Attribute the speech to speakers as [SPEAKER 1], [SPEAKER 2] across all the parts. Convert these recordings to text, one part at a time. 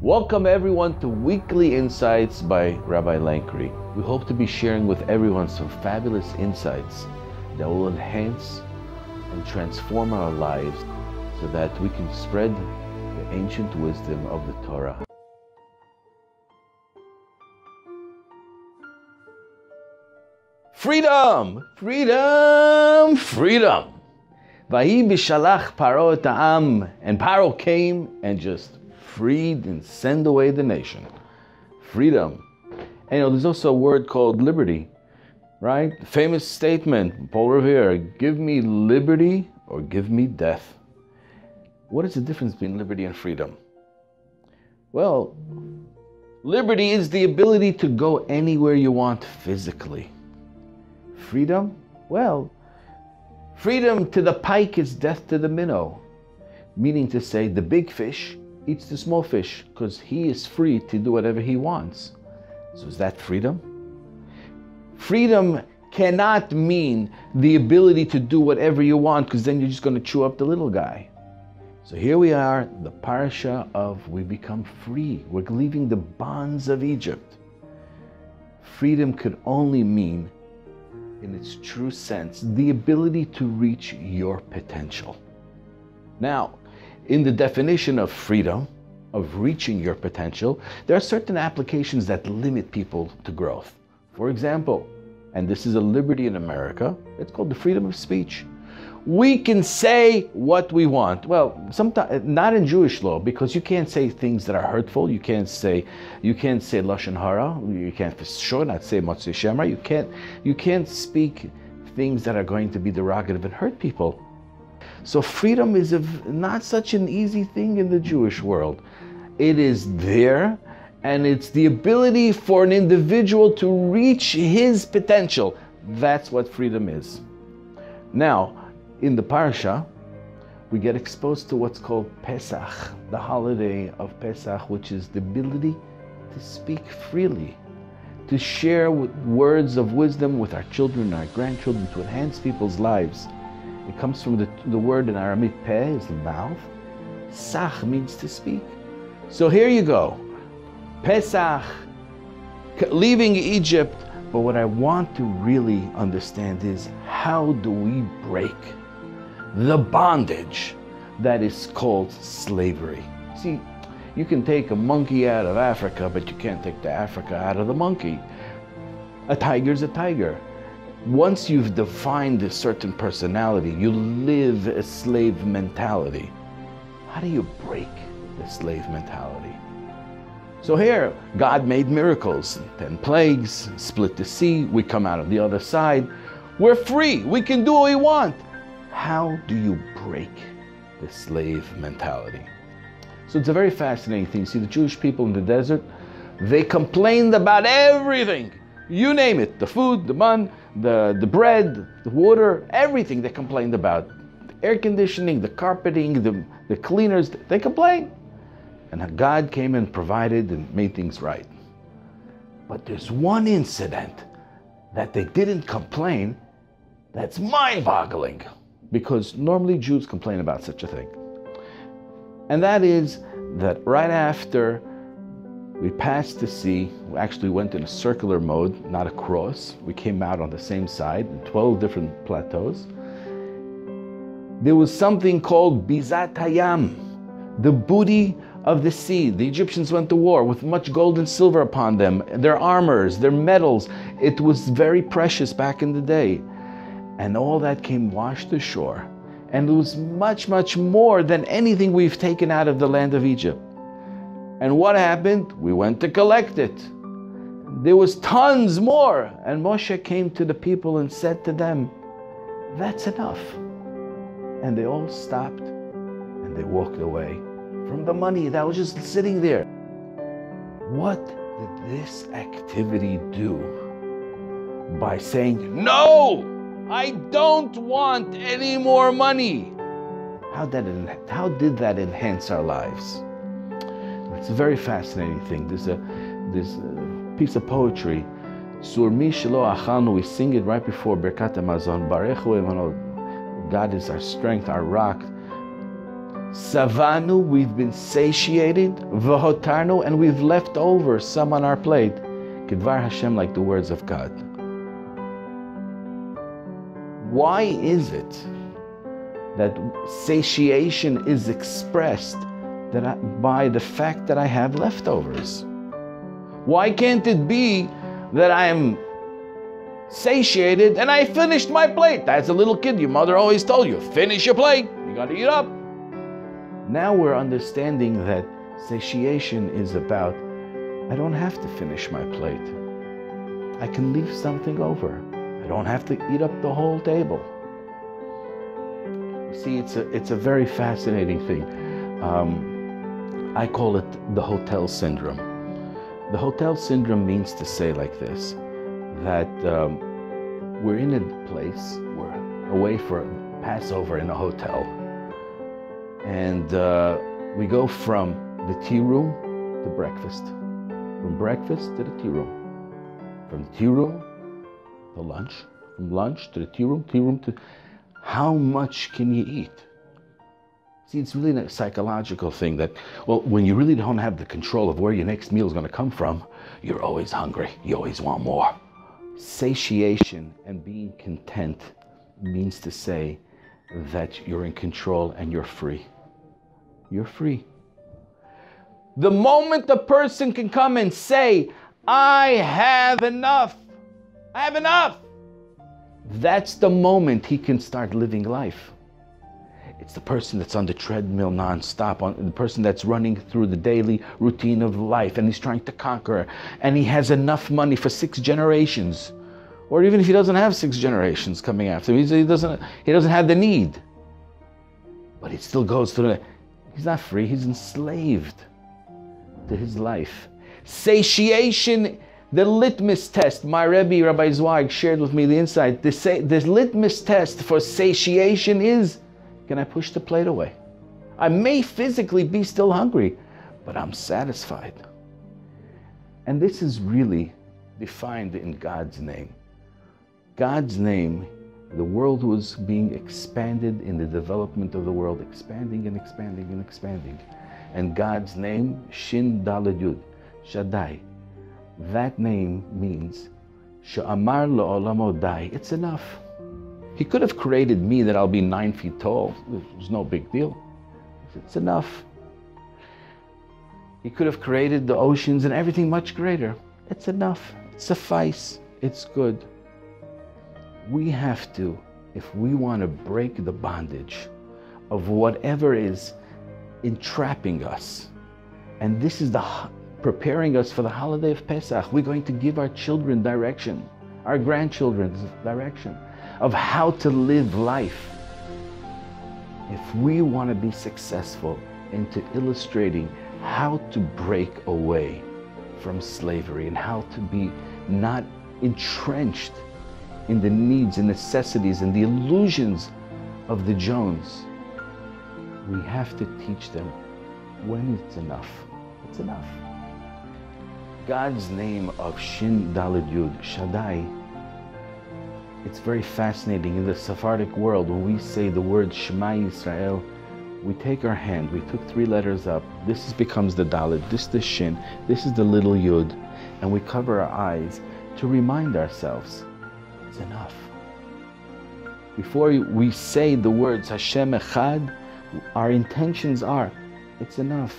[SPEAKER 1] Welcome everyone to Weekly Insights by Rabbi Lankry. We hope to be sharing with everyone some fabulous insights that will enhance and transform our lives so that we can spread the ancient wisdom of the Torah. Freedom! Freedom! Freedom! Vahi Beshalach Paro et ha'am, and Paro came and just freed and sent away the nation. Freedom. And there's also a word called liberty, right? Famous statement, Paul Revere, give me liberty or give me death. What is the difference between liberty and freedom? Well, liberty is the ability to go anywhere you want physically. Freedom? Well, freedom to the pike is death to the minnow, meaning to say the big fish eats the small fish because he is free to do whatever he wants. So is that freedom? Freedom cannot mean the ability to do whatever you want because then you're just going to chew up the little guy. So here we are, the parasha of we become free. We're leaving the bonds of Egypt. Freedom could only mean, in its true sense, the ability to reach your potential. Now, in the definition of freedom, of reaching your potential, there are certain applications that limit people to growth. For example, and this is a liberty in America, it's called the freedom of speech. We can say what we want. Well, sometimes not in Jewish law, because you can't say things that are hurtful. You can't say lashon hara. You can't for sure not say motzei shemra. You can't speak things that are going to be derogative and hurt people. So freedom is not such an easy thing in the Jewish world. It is there, and it's the ability for an individual to reach his potential. That's what freedom is. Now, in the parasha, we get exposed to what's called Pesach, the holiday of Pesach, which is the ability to speak freely, to share words of wisdom with our children and our grandchildren, to enhance people's lives. It comes from the word in Aramaic, peh is the mouth, sach means to speak. So here you go, Pesach, leaving Egypt, but what I want to really understand is how do we break the bondage that is called slavery? See, you can take a monkey out of Africa, but you can't take the Africa out of the monkey. A tiger's a tiger. Once you've defined a certain personality, you live a slave mentality. How do you break the slave mentality? So here, God made miracles, 10 plagues, split the sea, we come out of the other side. We're free, we can do what we want. How do you break the slave mentality? So it's a very fascinating thing. See, the Jewish people in the desert, they complained about everything. You name it, the food, the man, the bread, the water, everything they complained about. The air conditioning, the carpeting, the cleaners, they complained. And God came and provided and made things right. But there's one incident that they didn't complain that's mind-boggling, because normally Jews complain about such a thing. And that is that right after we passed the sea, we actually went in a circular mode, not a cross. We came out on the same side, 12 different plateaus. There was something called Bizat Hayam, the booty of the sea. The Egyptians went to war with much gold and silver upon them, their armors, their metals. It was very precious back in the day. And all that came washed ashore. And it was much, much more than anything we've taken out of the land of Egypt. And what happened? We went to collect it. There was tons more. And Moshe came to the people and said to them, that's enough. And they all stopped and they walked away from the money that was just sitting there. What did this activity do by saying, no, I don't want any more money? How did that enhance our lives? It's a very fascinating thing. There's a piece of poetry, Sur mi shelo achalnu, we sing it right before Birkat Hamazon, Barechu Emano, God is our strength, our rock. Savanu, we've been satiated. V'hotarnu, and we've left over some on our plate. Kidvar Hashem, like the words of God. Why is it that satiation is expressed by the fact that I have leftovers? Why can't it be that I'm satiated and I finished my plate? As a little kid, your mother always told you, finish your plate, you gotta eat up. Now we're understanding that satiation is about, I don't have to finish my plate. I can leave something over. I don't have to eat up the whole table. You see, it's a very fascinating thing. I call it the hotel syndrome. The hotel syndrome means to say like this, that we're in a place, we're away for Passover in a hotel, and we go from the tea room to breakfast, from breakfast to the tea room, from the tea room to lunch, from lunch to the tea room to... How much can you eat? See, it's really a psychological thing that, well, when you really don't have the control of where your next meal is going to come from, you're always hungry. You always want more. Satiation and being content means to say that you're in control and you're free. You're free. The moment a person can come and say, I have enough, I have enough, that's the moment he can start living life. It's the person that's on the treadmill nonstop, the person that's running through the daily routine of life, and he's trying to conquer, and he has enough money for 6 generations. Or even if he doesn't have 6 generations coming after him, he doesn't have the need. But it still goes through the... He's not free, he's enslaved to his life. Satiation, the litmus test, my Rebbe, Rabbi Zweig, shared with me the insight. The litmus test for satiation is, can I push the plate away? I may physically be still hungry, but I'm satisfied. And this is really defined in God's name. God's name, the world was being expanded in the development of the world, expanding and expanding and expanding. And God's name, Shin Daled Yud, Shaddai, that name means Sha'amar Lo'olamo Dai. It's enough. He could have created me that I'll be 9 feet tall. It's no big deal. It's enough. He could have created the oceans and everything much greater. It's enough. It suffice. It's good. We have to, if we want to break the bondage of whatever is entrapping us, and this is preparing us for the holiday of Pesach, we're going to give our children direction, our grandchildren direction of how to live life. If we want to be successful into illustrating how to break away from slavery and how to be not entrenched in the needs and necessities and the illusions of the Jones, we have to teach them when it's enough. It's enough. God's name of Shin Daled Yud, Shaddai, it's very fascinating. In the Sephardic world, when we say the word Shema Yisrael, we take our hand, we took 3 letters up, this becomes the Daled, this the Shin, this is the little Yud, and we cover our eyes to remind ourselves, it's enough. Before we say the words Hashem Echad, our intentions are, it's enough,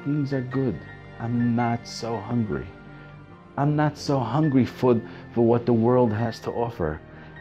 [SPEAKER 1] things are good. I'm not so hungry. I'm not so hungry for what the world has to offer.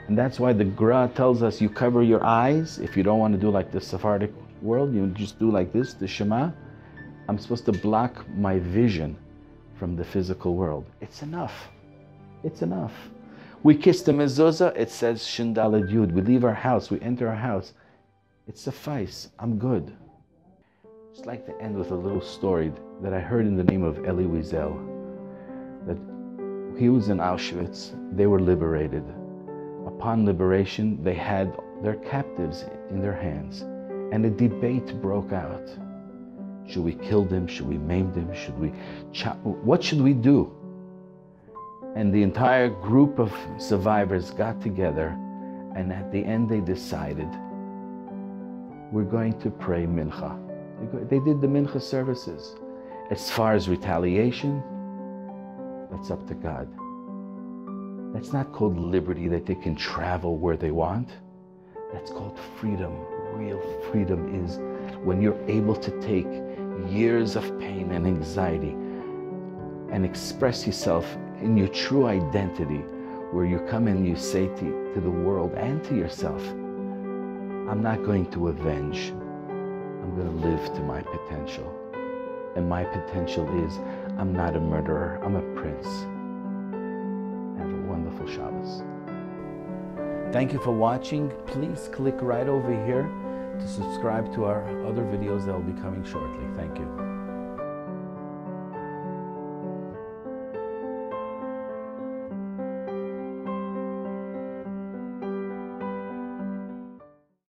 [SPEAKER 1] And that's why the Gra tells us you cover your eyes. If you don't want to do like the Sephardic world, you just do like this, the Shema. I'm supposed to block my vision from the physical world. It's enough. It's enough. We kiss the mezuzah, it says Shin Daled Yud. We leave our house, we enter our house. It suffice. I'm good. Just like to end with a little story that I heard in the name of Elie Wiesel, that he was in Auschwitz, they were liberated. Upon liberation, they had their captives in their hands, and a debate broke out. Should we kill them? Should we maim them? Should we what should we do? And the entire group of survivors got together, and at the end they decided, we're going to pray mincha. They did the mincha services. As far as retaliation, that's up to God. That's not called liberty, that they can travel where they want. That's called freedom. Real freedom is when you're able to take years of pain and anxiety and express yourself in your true identity, where you come and you say to the world and to yourself, I'm not going to avenge. I'm going to live to my potential. And my potential is, I'm not a murderer, I'm a prince. Have a wonderful Shabbos. Thank you for watching. Please click right over here to subscribe to our other videos that will be coming shortly. Thank you.